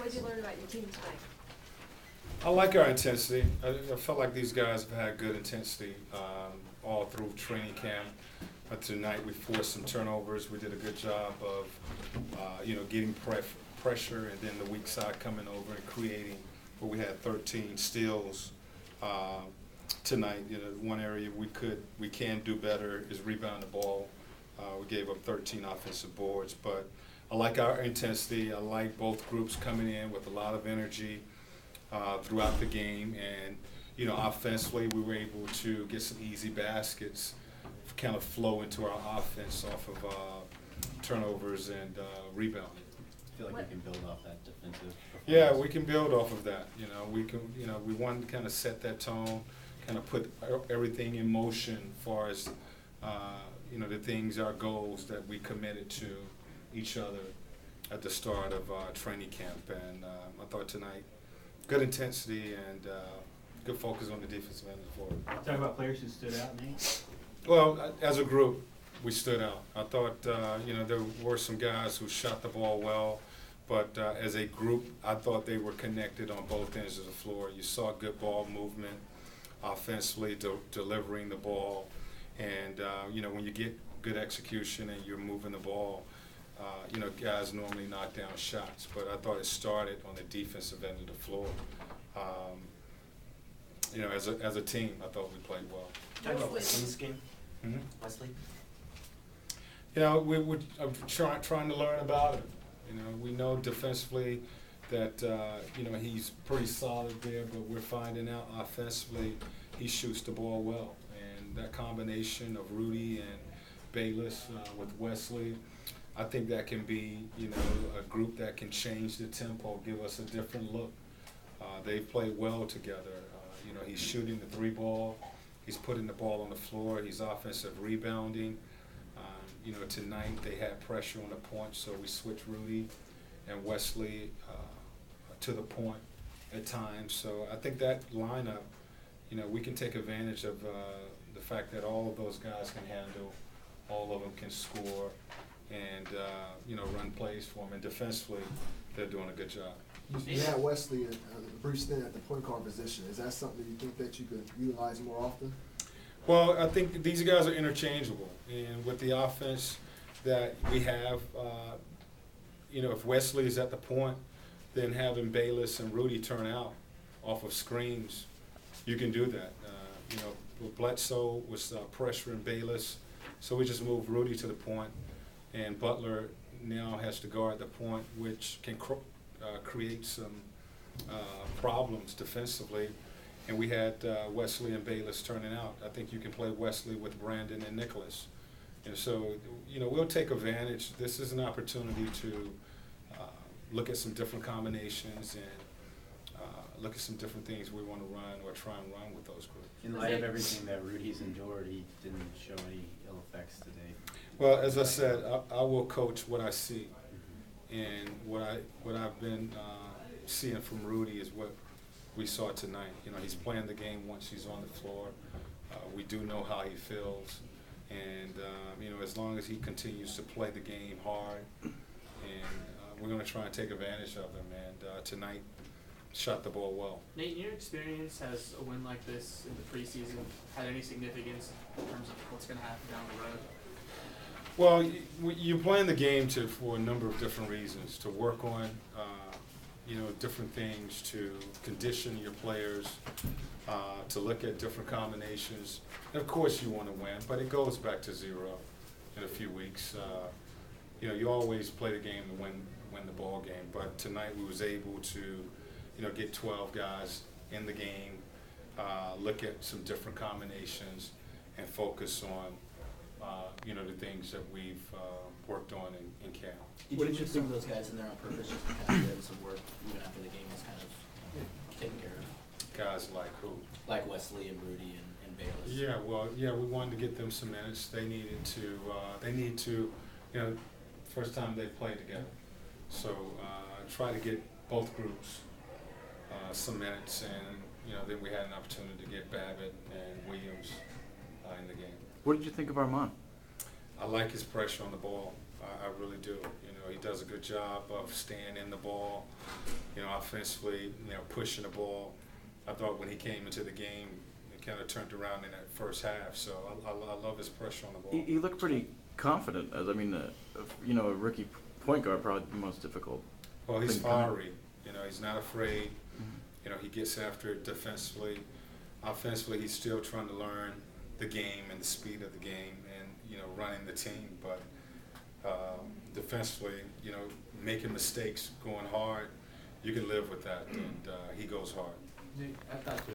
did you learn about your team tonight? I like our intensity. I felt like these guys have had good intensity all through training camp. Tonight we forced some turnovers. We did a good job of, getting pressure, and then the weak side coming over and creating. Where we had 13 steals tonight. One area we can do better is rebound the ball. We gave up 13 offensive boards, but I like our intensity. I like both groups coming in with a lot of energy throughout the game, and offensively we were able to get some easy baskets, kind of flow into our offense off of turnovers and rebounding. I feel like we can build off that defensive performance. Yeah, we can build off of that. We want to kind of set that tone, kind of put everything in motion as far as the things, our goals that we committed to each other at the start of training camp. And I thought tonight, good intensity and good focus on the defensive end of the floor. Talk about players who stood out, Nate. Well, as a group, we stood out. I thought, there were some guys who shot the ball well, but as a group, I thought they were connected on both ends of the floor. You saw good ball movement, offensively delivering the ball, and when you get good execution and you're moving the ball, guys normally knock down shots. But I thought it started on the defensive end of the floor. As a team, I thought we played well. Talk about Wesley in this game. Mm-hmm. Wesley. We were trying to learn about it. We know defensively that he's pretty solid there, but we're finding out offensively he shoots the ball well, and that combination of Rudy and Bayless with Wesley, I think that can be a group that can change the tempo, give us a different look. They've played well together. He's shooting the three ball. He's putting the ball on the floor. He's offensive rebounding. Tonight they had pressure on the point, so we switched Rudy and Wesley to the point at times. So I think that lineup, we can take advantage of the fact that all of those guys can handle, all of them can score, and run plays for them. And defensively, they're doing a good job. You had Wesley and Bruce Thin at the point guard position. Is that something you think that you could utilize more often? Well, I think these guys are interchangeable, and with the offense that we have, if Wesley is at the point, then having Bayless and Rudy turn out off of screens, you can do that. Bledsoe was pressuring Bayless, so we just moved Rudy to the point, and Butler now has to guard the point, which can create some problems defensively. And we had Wesley and Bayless turning out. I think you can play Wesley with Brandon and Nicholas. And so, we'll take advantage. This is an opportunity to look at some different combinations and look at some different things we want to run or try and run with those groups. In light of everything that Rudy's endured, he didn't show any ill effects today. Well, as I said, I will coach what I see. And what I've been seeing from Rudy is what we saw tonight. He's playing the game once he's on the floor. We do know how he feels, and as long as he continues to play the game hard, and we're going to try and take advantage of him. And tonight, shot the ball well. Nate, in your experience, has a win like this in the preseason had any significance in terms of what's going to happen down the road? Well, you're playing the game for a number of different reasons, to work on different things, to condition your players, to look at different combinations. And of course you want to win, but it goes back to zero in a few weeks. You always play the game to win the ball game, but tonight we was able to get 12 guys in the game, look at some different combinations, and focus on the things that we've worked on in camp. Did you just some of those guys in there on purpose just to kind of get some work even after the game was kind of taken care of? Guys like who? Like Wesley and Rudy and Bayless. We wanted to get them some minutes. They need to, first time they played together. So try to get both groups some minutes, and then we had an opportunity to get Babbitt and Williams in the game. What did you think of Armand? I like his pressure on the ball. I really do. He does a good job of staying in the ball. you know, offensively, you know, pushing the ball. I thought when he came into the game, it kind of turned around in that first half. So I love his pressure on the ball. He looked pretty confident. As I mean, you know, a rookie point guard probably the most difficult. Well, he's thing to handle. fiery. You know, he's not afraid. You know, he gets after it defensively. Offensively, he's still trying to learn the game and the speed of the game and, you know, running the team. But defensively, you know, making mistakes, going hard, you can live with that. And he goes hard. I thought